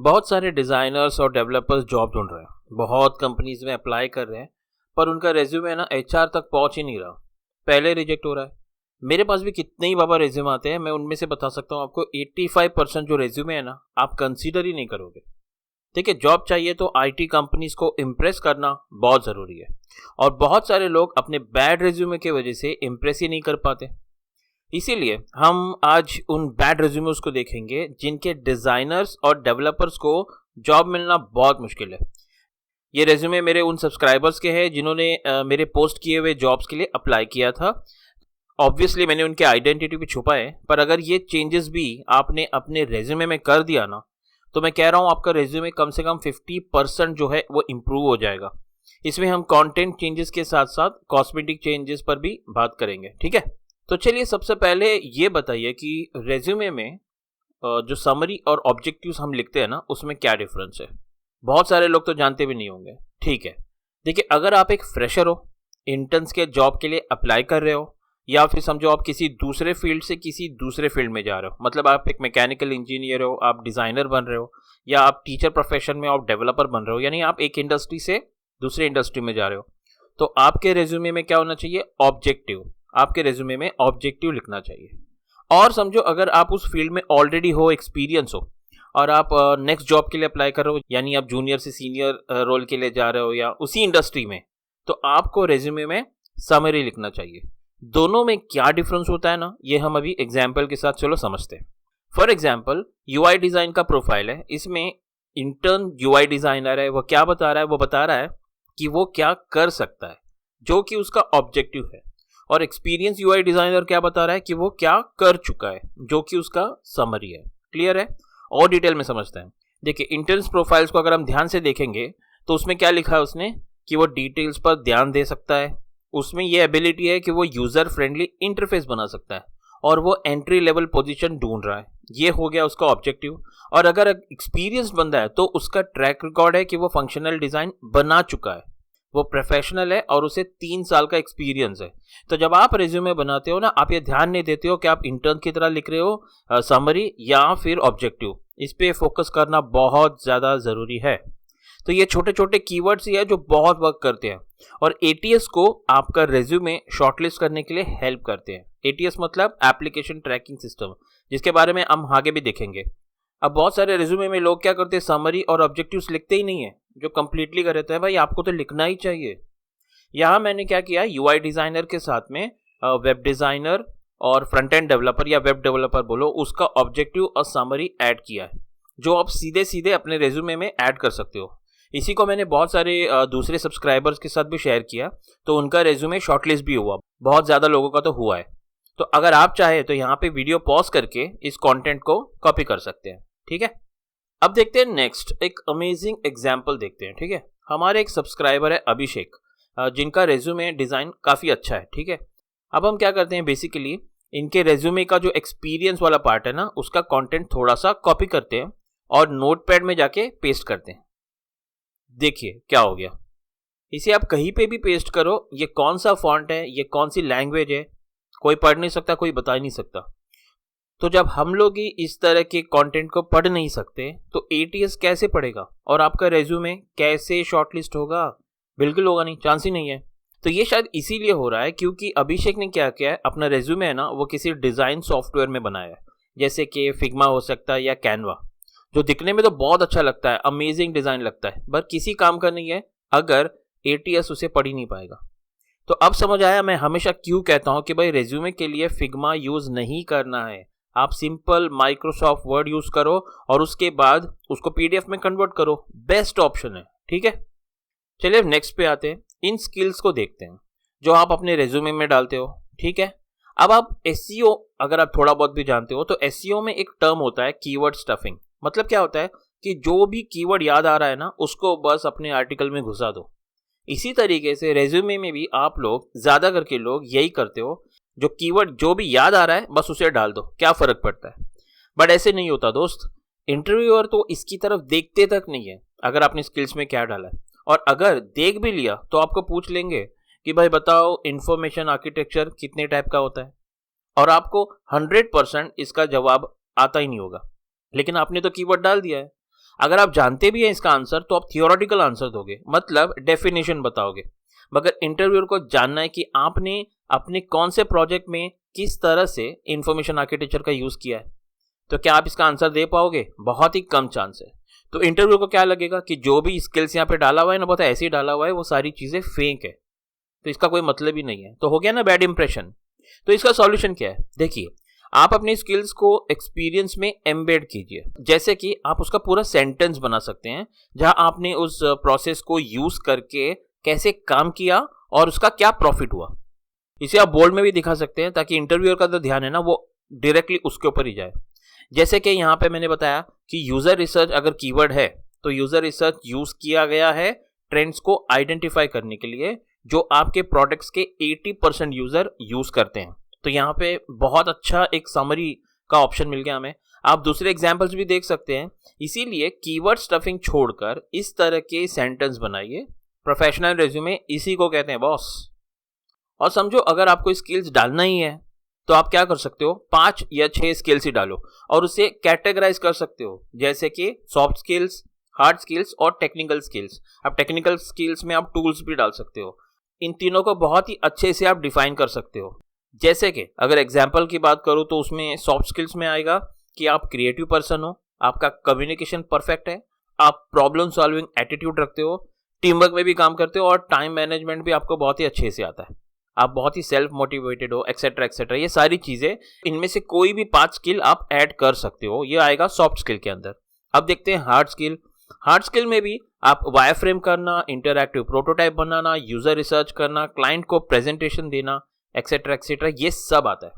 बहुत सारे डिज़ाइनर्स और डेवलपर्स जॉब ढूंढ रहे हैं। बहुत कंपनीज में अप्लाई कर रहे हैं, पर उनका रेज्यूमे ना एचआर तक पहुंच ही नहीं रहा। पहले रिजेक्ट हो रहा है। मेरे पास भी कितने ही बाबा रेज्यूमे आते हैं, मैं उनमें से बता सकता हूँ आपको 85% जो रेज्यूमे है ना, आप कंसीडर ही नहीं करोगे। ठीक है, जॉब चाहिए तो आईटी कंपनीज को इम्प्रेस करना बहुत ज़रूरी है, और बहुत सारे लोग अपने बैड रेज्यूमे की वजह से इम्प्रेस ही नहीं कर पाते। इसीलिए हम आज उन बैड रेज्यूमेस को देखेंगे जिनके डिजाइनर्स और डेवलपर्स को जॉब मिलना बहुत मुश्किल है। ये रेज्यूमे मेरे उन सब्सक्राइबर्स के हैं जिन्होंने मेरे पोस्ट किए हुए जॉब्स के लिए अप्लाई किया था। ऑब्वियसली मैंने उनके आइडेंटिटी भी छुपाए, पर अगर ये चेंजेस भी आपने अपने रेज्यूमे में कर दिया ना, तो मैं कह रहा हूँ आपका रेज्यूमे कम से कम 50% जो है वो इम्प्रूव हो जाएगा। इसमें हम कंटेंट चेंजेस के साथ साथ कॉस्मेटिक चेंजेस पर भी बात करेंगे। ठीक है, तो चलिए सबसे पहले ये बताइए कि रेज्यूमे में जो समरी और ऑब्जेक्टिव्स हम लिखते हैं ना, उसमें क्या डिफरेंस है। बहुत सारे लोग तो जानते भी नहीं होंगे। ठीक है, देखिए, अगर आप एक फ्रेशर हो, इंटर्न्स के जॉब के लिए अप्लाई कर रहे हो, या फिर समझो आप किसी दूसरे फील्ड से किसी दूसरे फील्ड में जा रहे हो, मतलब आप एक मैकेनिकल इंजीनियर हो, आप डिज़ाइनर बन रहे हो, या आप टीचर प्रोफेशन में आप डेवलपर बन रहे हो, यानी आप एक इंडस्ट्री से दूसरे इंडस्ट्री में जा रहे हो, तो आपके रेज्यूमे में क्या होना चाहिए? ऑब्जेक्टिव। आपके रेज्यूमे में ऑब्जेक्टिव लिखना चाहिए। और समझो अगर आप उस फील्ड में ऑलरेडी हो, एक्सपीरियंस हो, और आप नेक्स्ट जॉब के लिए अप्लाई कर रहे हो, यानी आप जूनियर से सीनियर रोल के लिए जा रहे हो या उसी इंडस्ट्री में, तो आपको रेज्यूमे में समरी लिखना चाहिए। दोनों में क्या डिफरेंस होता है ना, ये हम अभी एग्जाम्पल के साथ चलो समझते हैं। फॉर एग्जाम्पल, यूआई डिज़ाइन का प्रोफाइल है। इसमें इंटर्न यूआई डिज़ाइनर है, वो क्या बता रहा है? वो बता रहा है कि वो क्या कर सकता है, जो कि उसका ऑब्जेक्टिव है। और एक्सपीरियंस यूआई डिजाइनर क्या बता रहा है कि वो क्या कर चुका है, जो कि उसका समरी है। क्लियर है? और डिटेल में समझते हैं। देखिए, इंटर्न्स प्रोफाइल्स को अगर हम ध्यान से देखेंगे तो उसमें क्या लिखा है उसने कि वो डिटेल्स पर ध्यान दे सकता है। उसमें ये एबिलिटी है कि वो यूजर फ्रेंडली इंटरफेस बना सकता है, और वो एंट्री लेवल पोजीशन ढूंढ रहा है। ये हो गया उसका ऑब्जेक्टिव। और अगर एक्सपीरियंस बंदा है तो उसका ट्रैक रिकॉर्ड है कि वो फंक्शनल डिजाइन बना चुका है, वो प्रोफेशनल है और उसे 3 साल का एक्सपीरियंस है। तो जब आप रेज्यूमे बनाते हो ना, आप ये ध्यान नहीं देते हो कि आप इंटर्न की तरह लिख रहे हो समरी या फिर ऑब्जेक्टिव। इस पे फोकस करना बहुत ज़्यादा ज़रूरी है। तो ये छोटे छोटे कीवर्ड्स ही है जो बहुत वर्क करते हैं, और एटीएस को आपका रेज्यूमे शॉर्टलिस्ट करने के लिए हेल्प करते हैं। एटीएस मतलब एप्लीकेशन ट्रैकिंग सिस्टम, जिसके बारे में हम आगे भी देखेंगे। अब बहुत सारे रेज्यूमे में लोग क्या करते हैं, समरी और ऑब्जेक्टिव्स लिखते ही नहीं है, जो कंप्लीटली कर देते हैं। भाई, आपको तो लिखना ही चाहिए। यहाँ मैंने क्या किया, यूआई डिजाइनर के साथ में वेब डिजाइनर और फ्रंट एंड डेवलपर या वेब डेवलपर बोलो, उसका ऑब्जेक्टिव और समरी ऐड किया है, जो आप सीधे सीधे अपने रेज्यूमे में ऐड कर सकते हो। इसी को मैंने बहुत सारे दूसरे सब्सक्राइबर्स के साथ भी शेयर किया, तो उनका रेज्यूमे शॉर्टलिस्ट भी हुआ। बहुत ज़्यादा लोगों का तो हुआ है। तो अगर आप चाहे तो यहाँ पे वीडियो पॉज करके इस कंटेंट को कॉपी कर सकते हैं। ठीक है, अब देखते हैं नेक्स्ट एक अमेजिंग एग्जाम्पल देखते हैं। ठीक है, हमारे एक सब्सक्राइबर है अभिषेक, जिनका रेज्यूमे डिज़ाइन काफ़ी अच्छा है। ठीक है, अब हम क्या करते हैं, बेसिकली इनके रेज्यूमे का जो एक्सपीरियंस वाला पार्ट है ना, उसका कंटेंट थोड़ा सा कॉपी करते हैं और नोटपैड में जाके पेस्ट करते हैं। देखिए क्या हो गया। इसे आप कहीं पे भी पेस्ट करो, ये कौन सा फॉन्ट है, ये कौन सी लैंग्वेज है, कोई पढ़ नहीं सकता, कोई बता ही नहीं सकता। तो जब हम लोग ही इस तरह के कंटेंट को पढ़ नहीं सकते, तो एटीएस कैसे पढ़ेगा और आपका रेज्यूमे कैसे शॉर्टलिस्ट होगा? बिल्कुल होगा नहीं, चांस ही नहीं है। तो ये शायद इसीलिए हो रहा है क्योंकि अभिषेक ने क्या किया है, अपना रेज्यूमे है ना, वो किसी डिज़ाइन सॉफ्टवेयर में बनाया है, जैसे कि फिग्मा हो सकता है या कैनवा, जो दिखने में तो बहुत अच्छा लगता है, अमेजिंग डिज़ाइन लगता है, पर किसी काम का नहीं है अगर एटीएस उसे पढ़ ही नहीं पाएगा। तो अब समझ आया मैं हमेशा क्यों कहता हूँ कि भाई रेज्यूमे के लिए फिग्मा यूज़ नहीं करना है। आप सिंपल माइक्रोसॉफ्ट वर्ड यूज़ करो और उसके बाद उसको पीडीएफ में कन्वर्ट करो, बेस्ट ऑप्शन है। ठीक है, चलिए नेक्स्ट पे आते हैं। इन स्किल्स को देखते हैं जो आप अपने रेज्यूमे में डालते हो। ठीक है, अब आप एसईओ अगर आप थोड़ा बहुत भी जानते हो, तो एसईओ में एक टर्म होता है कीवर्ड स्टफिंग। मतलब क्या होता है कि जो भी कीवर्ड याद आ रहा है ना, उसको बस अपने आर्टिकल में घुसा दो। इसी तरीके से रेज्यूमे में भी आप लोग, ज़्यादा करके लोग यही करते हो, जो कीवर्ड जो भी याद आ रहा है बस उसे डाल दो, क्या फ़र्क पड़ता है। बट ऐसे नहीं होता दोस्त। इंटरव्यूअर तो इसकी तरफ देखते तक नहीं है अगर आपने स्किल्स में क्या डाला है, और अगर देख भी लिया तो आपको पूछ लेंगे कि भाई बताओ इंफॉर्मेशन आर्किटेक्चर कितने टाइप का होता है, और आपको 100% इसका जवाब आता ही नहीं होगा, लेकिन आपने तो कीवर्ड डाल दिया है। अगर आप जानते भी हैं इसका आंसर तो आप थियोरेटिकल आंसर दोगे, मतलब डेफिनेशन बताओगे। मगर इंटरव्यूअर को जानना है कि आपने अपने कौन से प्रोजेक्ट में किस तरह से इंफॉर्मेशन आर्किटेक्चर का यूज़ किया है। तो क्या आप इसका आंसर दे पाओगे? बहुत ही कम चांस है। तो इंटरव्यू को क्या लगेगा कि जो भी स्किल्स यहाँ पे डाला हुआ है ना, बहुत ऐसे ही डाला हुआ है, वो सारी चीज़ें फेक है, तो इसका कोई मतलब ही नहीं है। तो हो गया ना बैड इंप्रेशन। तो इसका सॉल्यूशन क्या है? देखिए, आप अपनी स्किल्स को एक्सपीरियंस में एम्बेड कीजिए। जैसे कि आप उसका पूरा सेंटेंस बना सकते हैं जहां आपने उस प्रोसेस को यूज करके कैसे काम किया और उसका क्या प्रॉफिट हुआ। इसे आप बोल्ड में भी दिखा सकते हैं ताकि इंटरव्यूअर का जो ध्यान है ना वो डायरेक्टली उसके ऊपर ही जाए। जैसे कि यहाँ पे मैंने बताया कि यूजर रिसर्च अगर कीवर्ड है तो यूजर रिसर्च यूज किया गया है ट्रेंड्स को आइडेंटिफाई करने के लिए जो आपके प्रोडक्ट्स के 80% यूजर यूज करते हैं। तो यहाँ पे बहुत अच्छा एक समरी का ऑप्शन मिल गया हमें। आप दूसरे एग्जाम्पल्स भी देख सकते हैं। इसीलिए कीवर्ड स्टफिंग छोड़कर इस तरह के सेंटेंस बनाइए। प्रोफेशनल रिज्यूमे इसी को कहते हैं बॉस। और समझो अगर आपको स्किल्स डालना ही है तो आप क्या कर सकते हो, 5 या 6 स्किल्स ही डालो और उसे कैटेगराइज कर सकते हो, जैसे कि सॉफ्ट स्किल्स, हार्ड स्किल्स और टेक्निकल स्किल्स। अब टेक्निकल स्किल्स में आप टूल्स भी डाल सकते हो। इन तीनों को बहुत ही अच्छे से आप डिफाइन कर सकते हो। जैसे कि अगर एग्जाम्पल की बात करूं तो उसमें सॉफ्ट स्किल्स में आएगा कि आप क्रिएटिव पर्सन हो, आपका कम्युनिकेशन परफेक्ट है, आप प्रॉब्लम सॉल्विंग एटीट्यूड रखते हो, टीम वर्क में भी काम करते हो और टाइम मैनेजमेंट भी आपको बहुत ही अच्छे से आता है, आप बहुत ही सेल्फ मोटिवेटेड हो, एक्सेट्रा एक्सेट्रा। ये सारी चीजें, इनमें से कोई भी 5 स्किल आप ऐड कर सकते हो। ये आएगा सॉफ्ट स्किल के अंदर। अब देखते हैं हार्ड स्किल। हार्ड स्किल में भी आप वायर फ्रेम करना, इंटरैक्टिव प्रोटोटाइप बनाना, यूजर रिसर्च करना, क्लाइंट को प्रेजेंटेशन देना, एक्सेट्रा एक्सेट्रा, ये सब आता है।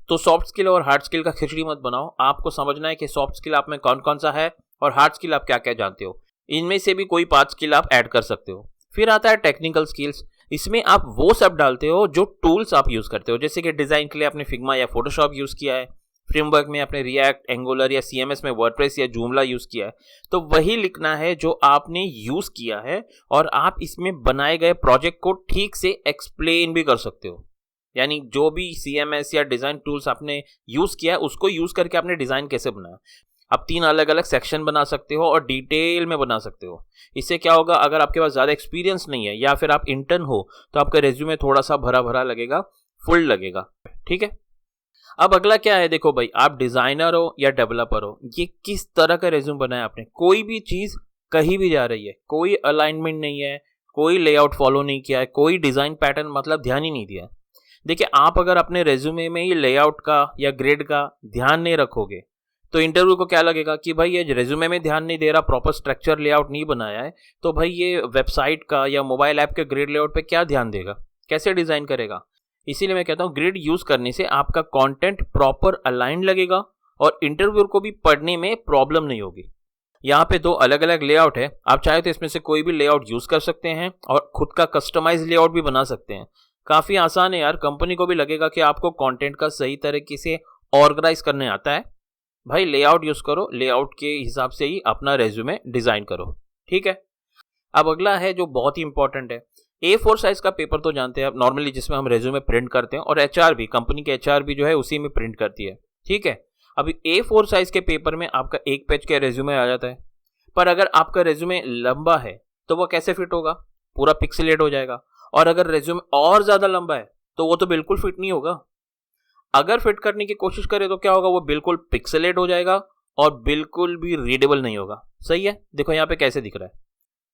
तो सॉफ्ट स्किल और हार्ड स्किल का खिचड़ी मत बनाओ। आपको समझना है कि सॉफ्ट स्किल आप में कौन कौन सा है और हार्ड स्किल आप क्या क्या जानते हो। इनमें से भी कोई 5 स्किल आप ऐड कर सकते हो। फिर आता है टेक्निकल स्किल्स। इसमें आप वो सब डालते हो जो टूल्स आप यूज करते हो, जैसे कि डिजाइन के लिए आपने फिग्मा या फोटोशॉप यूज किया है, फ्रेमवर्क में आपने रिएक्ट, एंगुलर या सीएमएस में वर्डप्रेस या जूमला यूज किया है, तो वही लिखना है जो आपने यूज किया है। और आप इसमें बनाए गए प्रोजेक्ट को ठीक से एक्सप्लेन भी कर सकते हो। यानी जो भी सीएमएस या डिजाइन टूल्स आपने यूज किया है उसको यूज करके आपने डिजाइन कैसे बनाया। आप 3 अलग अलग सेक्शन बना सकते हो और डिटेल में बना सकते हो। इससे क्या होगा, अगर आपके पास ज़्यादा एक्सपीरियंस नहीं है या फिर आप इंटर्न हो तो आपका रेज्यूमे थोड़ा सा भरा भरा लगेगा, फुल लगेगा। ठीक है। अब अगला क्या है, देखो भाई, आप डिजाइनर हो या डेवलपर हो, ये किस तरह का रेज्यूम बनाया आपने। कोई भी चीज़ कहीं भी जा रही है, कोई अलाइनमेंट नहीं है, कोई लेआउट फॉलो नहीं किया है, कोई डिज़ाइन पैटर्न मतलब ध्यान ही नहीं दिया है। देखिए, आप अगर अपने रेज्यूमे में ये लेआउट का या ग्रिड का ध्यान नहीं रखोगे तो इंटरव्यू को क्या लगेगा कि भाई ये रेज्यूमे में ध्यान नहीं दे रहा, प्रॉपर स्ट्रक्चर लेआउट नहीं बनाया है, तो भाई ये वेबसाइट का या मोबाइल ऐप के ग्रिड लेआउट पे क्या ध्यान देगा, कैसे डिजाइन करेगा। इसीलिए मैं कहता हूँ ग्रिड यूज करने से आपका कंटेंट प्रॉपर अलाइन लगेगा और इंटरव्यूअर को भी पढ़ने में प्रॉब्लम नहीं होगी। यहाँ पे 2 अलग अलग लेआउट है, आप चाहे तो इसमें से कोई भी लेआउट यूज कर सकते हैं और खुद का कस्टमाइज लेआउट भी बना सकते हैं। काफी आसान है यार, कंपनी को भी लगेगा कि आपको कंटेंट का सही तरीके से ऑर्गेनाइज करने आता है। भाई लेआउट यूज करो, लेआउट के हिसाब से ही अपना रेज्यूमे डिजाइन करो। ठीक है। अब अगला है जो बहुत ही इंपॉर्टेंट है, A4 साइज का पेपर तो जानते हैं आप नॉर्मली, जिसमें हम रेज्यूमे प्रिंट करते हैं और HR भी, कंपनी के HR भी जो है उसी में प्रिंट करती है। ठीक है। अभी A4 साइज के पेपर में आपका 1 पेज का रेज्यूमे आ जाता है, पर अगर आपका रेज्यूमे लंबा है तो वो कैसे फिट होगा, पूरा पिक्सेलेट हो जाएगा। और अगर रेज्यूमे और ज्यादा लंबा है तो वो तो बिल्कुल फिट नहीं होगा। अगर फिट करने की कोशिश करें तो क्या होगा, वो बिल्कुल पिक्सेलेट हो जाएगा और बिल्कुल भी रीडेबल नहीं होगा। सही है। देखो यहाँ पे कैसे दिख रहा है।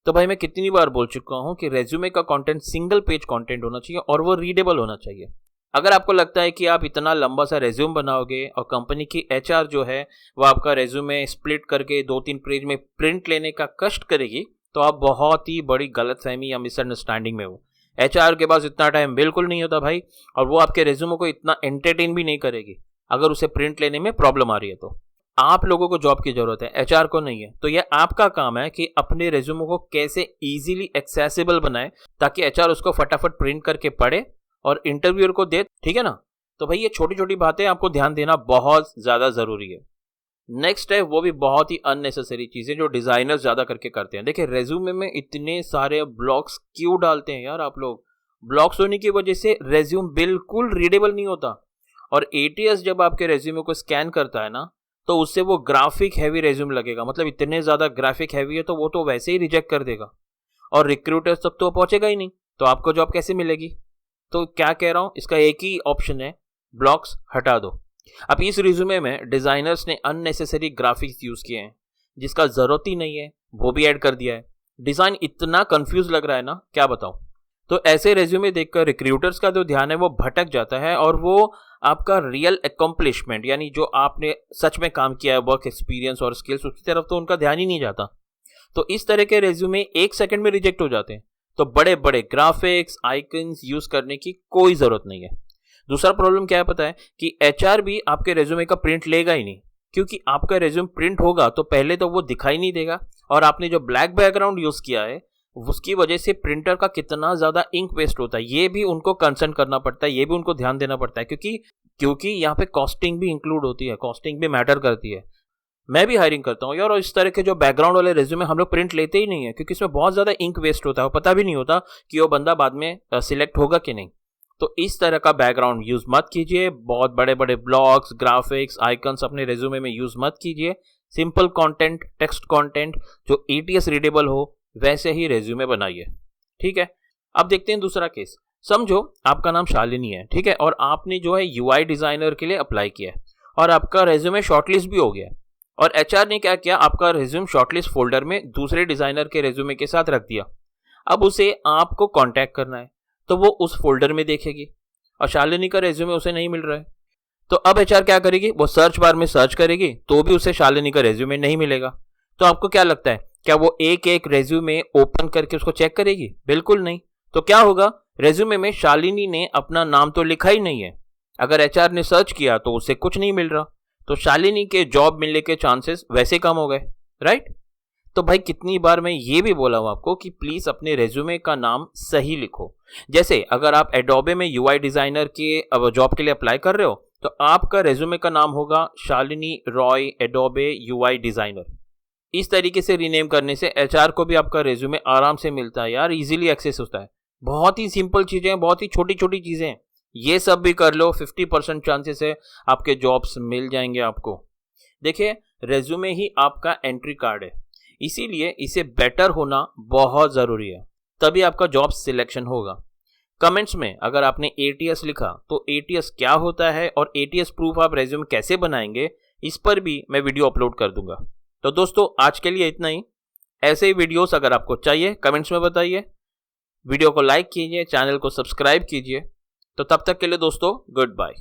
तो भाई मैं कितनी बार बोल चुका हूँ कि रेज्यूमे का कंटेंट सिंगल पेज कंटेंट होना चाहिए और वो रीडेबल होना चाहिए। अगर आपको लगता है कि आप इतना लंबा सा रेज्यूम बनाओगे और कंपनी की HR जो है वो आपका रेज्यूमे स्प्लिट करके 2-3 पेज में प्रिंट लेने का कष्ट करेगी, तो आप बहुत ही बड़ी गलतफहमी या मिसअंडरस्टैंडिंग में हो। HR के पास इतना टाइम बिल्कुल नहीं होता भाई, और वो आपके रेज्यूमे को इतना एंटरटेन भी नहीं करेगी अगर उसे प्रिंट लेने में प्रॉब्लम आ रही है। तो आप लोगों को जॉब की जरूरत है, HR को नहीं है। तो यह आपका काम है कि अपने रेज्यूमे को कैसे इजीली एक्सेसिबल बनाए ताकि HR उसको फटाफट प्रिंट करके पढ़े और इंटरव्यूअर को दे। ठीक है ना। तो भाई ये छोटी छोटी बातें आपको ध्यान देना बहुत ज्यादा जरूरी है। नेक्स्ट है वो भी बहुत ही अननेसेसरी चीजें जो डिजाइनर्स ज्यादा करके करते हैं। देखिए रेज्यूमे में इतने सारे ब्लॉक्स क्यों डालते हैं यार आप लोग। ब्लॉक्स होने की वजह से रेज्यूम बिल्कुल रीडेबल नहीं होता। और ATS जब आपके रेज्यूमे को स्कैन करता है ना, तो उससे वो ग्राफिक हैवी रेज्यूम लगेगा, मतलब इतने ज़्यादा ग्राफिक हैवी है तो वो तो वैसे ही रिजेक्ट कर देगा और रिक्रूटर्स तक तो पहुंचेगा ही नहीं, तो आपको जॉब कैसे मिलेगी। तो क्या कह रहा हूँ, इसका एक ही ऑप्शन है, ब्लॉक्स हटा दो। अब इस रिज्यूमे में डिजाइनर्स ने अननेसेसरी ग्राफिक्स यूज किए हैं जिसका जरूरत ही नहीं है, वो भी ऐड कर दिया है। डिजाइन इतना कंफ्यूज लग रहा है ना, क्या बताऊं। तो ऐसे रेज्यूमे देखकर रिक्रूटर्स का जो ध्यान है वो भटक जाता है और वो आपका रियल अकम्पलिशमेंट यानी जो आपने सच में काम किया है, वर्क एक्सपीरियंस और स्किल्स, उसकी तरफ तो उनका ध्यान ही नहीं जाता। तो इस तरह के रेज्यूमे 1 सेकंड में रिजेक्ट हो जाते हैं। तो बड़े बड़े ग्राफिक्स आइकन्स यूज करने की कोई जरूरत नहीं है। दूसरा प्रॉब्लम क्या है पता है, कि एचआर भी आपके रेज्यूमे का प्रिंट लेगा ही नहीं, क्योंकि आपका रेज्यूम प्रिंट होगा तो पहले तो वो दिखाई नहीं देगा, और आपने जो ब्लैक बैकग्राउंड यूज किया है उसकी वजह से प्रिंटर का कितना ज्यादा इंक वेस्ट होता है ये भी उनको कंसर्न करना पड़ता है, ये भी उनको ध्यान देना पड़ता है, क्योंकि यहाँ पे कॉस्टिंग भी इंक्लूड होती है, कॉस्टिंग भी मैटर करती है। मैं भी हायरिंग करता हूँ यार, और इस तरह के जो बैकग्राउंड वाले रेज्यूमे हम लोग प्रिंट लेते ही नहीं है, क्योंकि इसमें बहुत ज्यादा इंक वेस्ट होता है, पता भी नहीं होता कि वो बंदा बाद में सिलेक्ट होगा कि नहीं। तो इस तरह का बैकग्राउंड यूज मत कीजिए, बहुत बड़े बड़े ब्लॉग्स ग्राफिक्स आइकन्स अपने रेज्यूमे में यूज मत कीजिए। सिंपल कंटेंट, टेक्स्ट कंटेंट जो एटीएस रीडेबल हो वैसे ही रेज्यूमे बनाइए, ठीक है। अब देखते हैं दूसरा केस। समझो आपका नाम शालिनी है, ठीक है, और आपने जो है यूआई डिजाइनर के लिए अप्लाई किया है और आपका रेज्यूमे शॉर्टलिस्ट भी हो गया है, और एचआर ने क्या किया, आपका रेज्यूम शॉर्टलिस्ट फोल्डर में दूसरे डिजाइनर के रेज्यूमे के साथ रख दिया। अब उसे आपको कांटेक्ट करना है तो वो उस फोल्डर में देखेगी और शालिनी का रेज्यूमे उसे नहीं मिल रहा है। तो अब एचआर क्या करेगी, वो सर्च बार में सर्च करेगी तो भी उसे शालिनी का रेज्यूमे नहीं मिलेगा। तो आपको क्या लगता है, क्या वो एक एक रेज्यूमे ओपन करके उसको चेक करेगी? बिल्कुल नहीं। तो क्या होगा, रेज्यूमे में शालिनी ने अपना नाम तो लिखा ही नहीं है, अगर एचआर ने सर्च किया तो उसे कुछ नहीं मिल रहा, तो शालिनी के जॉब मिलने के चांसेस वैसे कम हो गए, राइट। तो भाई कितनी बार मैं ये भी बोला हूं आपको कि प्लीज अपने रेज्यूमे का नाम सही लिखो। जैसे अगर आप एडोबे में यूआई डिजाइनर के जॉब के लिए अप्लाई कर रहे हो तो आपका रेज्यूमे का नाम होगा Shalini Roy Adobe UI designer. इस तरीके से रीनेम करने से एचआर को भी आपका रेज्यूमे आराम से मिलता है यार, इजीली एक्सेस होता है। बहुत ही सिंपल चीजें हैं, बहुत ही छोटी छोटी चीजें हैं, ये सब भी कर लो, 50% चांसेस है आपके जॉब्स मिल जाएंगे आपको। देखिए रेज्यूमे ही आपका एंट्री कार्ड है, इसीलिए इसे बेटर होना बहुत जरूरी है, तभी आपका जॉब सिलेक्शन होगा। कमेंट्स में अगर आपने एटीएस लिखा तो एटीएस क्या होता है और एटीएस प्रूफ आप रेज्यूमे कैसे बनाएंगे, इस पर भी मैं वीडियो अपलोड कर दूंगा। तो दोस्तों आज के लिए इतना ही। ऐसे ही वीडियोस अगर आपको चाहिए कमेंट्स में बताइए, वीडियो को लाइक कीजिए, चैनल को सब्सक्राइब कीजिए। तो तब तक के लिए दोस्तों गुड बाय।